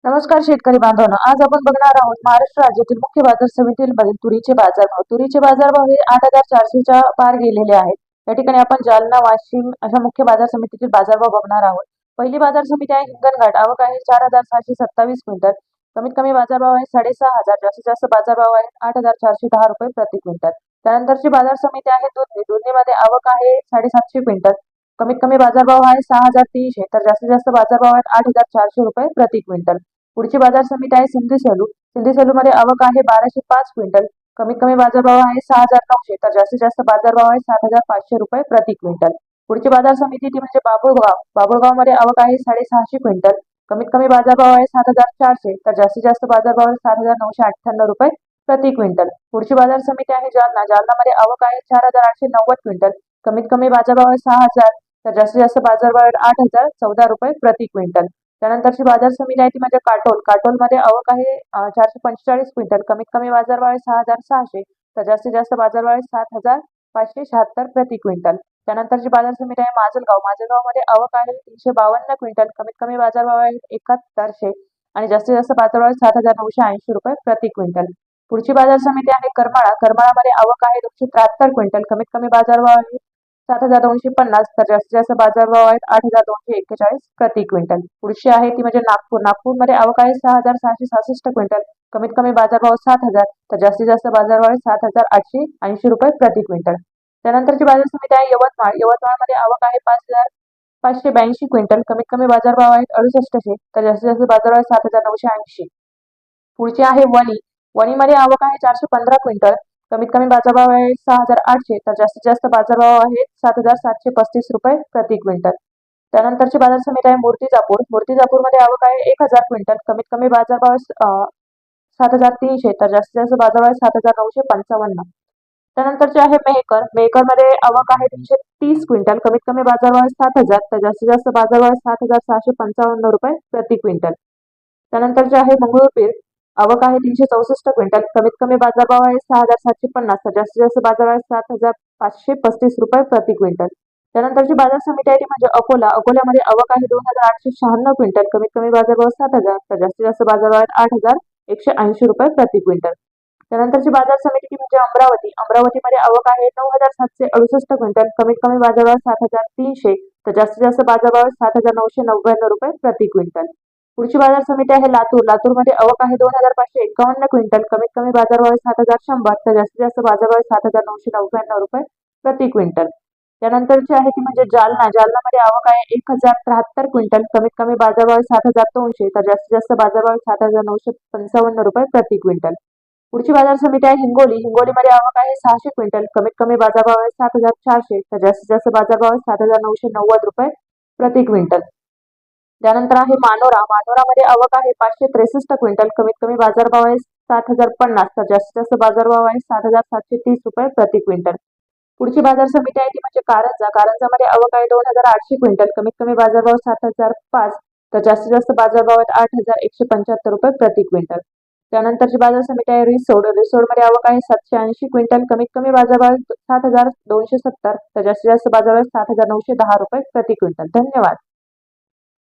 नमस्कार शेतकरी बांधवांनो, आज आपण बघणार आहोत महाराष्ट्र राज्यातील मुख्य बाजार समितीमधील तुरीचे बाजारभाव. तुरीचे बाजारभाव हे 8,400च्या पार गेलेले आहेत. या ठिकाणी आपण जालना, वाशिम अशा मुख्य बाजार समितीतील बाजारभाव बघणार आहोत. पहिली बाजार समिती आहे हिंगणघाट. आवक आहे 4,627 क्विंटल. कमीत कमी बाजारभाव आहे 6,500. जास्तीत जास्त बाजारभाव आहे 8,410 रुपये प्रति क्विंटल. त्यानंतरची बाजार समिती आहे दुधनी. दुधनीमध्ये आवक आहे 750 क्विंटल. कमीत कमी बाजारभाव आहे 6,300 तर जास्तीत जास्त बाजारभाव आहेत 8,400 रुपये प्रति क्विंटल. पुढची बाजार समिती आहे सिंधी सेलू. सिंधी सेलू मध्ये आवक आहे 1,205 क्विंटल. कमीत कमी बाजारभाव आहे 6,900 तर जास्तीत जास्त बाजारभाव आहे 7,500 रुपये प्रति क्विंटल. पुढची बाजार समिती ती म्हणजे बाबुळगाव. बाबुळगाव मध्ये आवक आहे 650 क्विंटल. कमीत कमी बाजारभाव आहे 7,400 तर जास्तीत जास्त बाजारभाव आहे 7,998 रुपये प्रति क्विंटल. पुढची बाजार समिती आहे जालना. जालनामध्ये आवक आहे 4,890 क्विंटल. कमीत कमी बाजारभाव आहे 6,000 तर जास्तीत जास्त बाजारभाव आहे 8,014 रुपये प्रति क्विंटल. त्यानंतरची बाजार समिती आहे ती म्हणजे काटोल. काटोलमध्ये आवक आहे 445 क्विंटल. कमीत कमी बाजारभाव आहे 6,600 तर जास्तीत जास्त बाजारभाव आहे 7,576 प्रति क्विंटल. त्यानंतरची बाजार समिती आहे माजलगाव. माजलगावमध्ये आवक आहे 352 क्विंटल. कमीत कमी बाजारभाव आहे 1,100 आणि जास्तीत जास्त बाजारभाव आहे 7,980 रुपये प्रति क्विंटल. पुढची बाजार समिती आहे करमाळा. करमाळामध्ये आवक आहे 273 क्विंटल. कमीत कमी बाजारभाव आहे 7,250 तर जास्तीत जास्त बाजारभाव आहेत 8,241 प्रति क्विंटल. पुढची आहे ती म्हणजे नागपूर. नागपूरमध्ये आवक आहे 6,666 क्विंटल. कमीत कमी बाजारभाव 7,000 तर जास्तीत जास्त बाजारभाव आहे 7,880 रुपये प्रति क्विंटल. त्यानंतरची बाजार समिती आहे यवतमाळ. यवतमाळमध्ये आवक आहे 5,582 क्विंटल. कमीत कमी बाजारभाव आहेत 6800 तर जास्तीत जास्त बाजारभाव आहे 7,980. पुढची आहे वणी. वणीमध्ये आवक आहे 415 क्विंटल. कमीत कमी बाजारभाव आहे 6,800 तर जास्तीत जास्त बाजारभाव आहे 7,735 रुपये प्रति क्विंटल. त्यानंतरची बाजार समिती आहे मूर्तिजापूर. मूर्तिजापूरमध्ये आवक आहे 1,000 क्विंटल. कमीत कमी बाजारभाव 7,300 तर जास्तीत जास्त बाजारभाव आहे 7,955. त्यानंतरचे आहे मेहकर. मेहकरमध्ये आवक आहे 330 क्विंटल. कमीत कमी बाजारभाव आहे 7,000 तर जास्तीत जास्त बाजारभाव आहे 7,655 रुपये प्रति क्विंटल. त्यानंतरचे आहे मंगळूरपीर. आवक आहे 364 क्विंटल. कमीत कमी बाजारभाव आहे 6,750 तर जास्तीत जास्त बाजारभाव आहे 7,535 रुपये प्रति क्विंटल. त्यानंतरची बाजार समिती आहे ती म्हणजे अकोला. अकोल्यामध्ये आवक आहे 2,896 क्विंटल. कमीत कमी बाजारभाव 7,000 तर जास्तीत जास्त बाजारभाव आहे 8,180 रुपये प्रति क्विंटल. त्यानंतरची बाजार समिती म्हणजे अमरावती. अमरावतीमध्ये आवक आहे 9,768 क्विंटल. कमीत कमी बाजारभाव 7,300 तर जास्तीत जास्त बाजारभाव आहे 7,999 रुपये प्रति क्विंटल. पुढची बाजार समिती आहे लातूर. लातूरमध्ये आवक आहे 2,551 क्विंटल. कमीत कमी बाजारभाव आहे 7,100 तर जास्तीत जास्त बाजारभाव आहे 7,999 रुपये प्रति क्विंटल. त्यानंतरची आहे ती म्हणजे जालना. जालनामध्ये आवक आहे 1,073 क्विंटल. कमीत कमी बाजारभाव आहे 7,200 तर जास्तीत जास्त बाजारभाव आहे 7,955 रुपये प्रति क्विंटल. पुढची बाजार समिती आहे हिंगोली. हिंगोलीमध्ये आवक आहे 600 क्विंटल. कमीत कमी बाजारभाव आहे 7,400 तर जास्तीत जास्त बाजारभाव आहे 7,990 रुपये प्रति क्विंटल. त्यानंतर आहे मानोरा. मानोरामध्ये आवक आहे 563 क्विंटल. कमीत कमी बाजारभाव आहे 7,050 तर जास्तीत जास्त बाजारभाव आहे 7,730 रुपये प्रति क्विंटल. पुढची बाजार समिती आहे ती म्हणजे कारंजा. कारंजामध्ये आवक आहे 2,800 क्विंटल. कमीत कमी बाजारभाव 7,005 तर जास्तीत जास्त बाजारभाव आहेत 8,175 रुपये प्रति क्विंटल. त्यानंतरची बाजार समिती आहे रिसोड. रिसोडमध्ये आवक आहे 780 क्विंटल. कमीत कमी बाजारभाव 7,270 तर जास्तीत जास्त बाजारभाव 7,910 रुपये प्रति क्विंटल. धन्यवाद.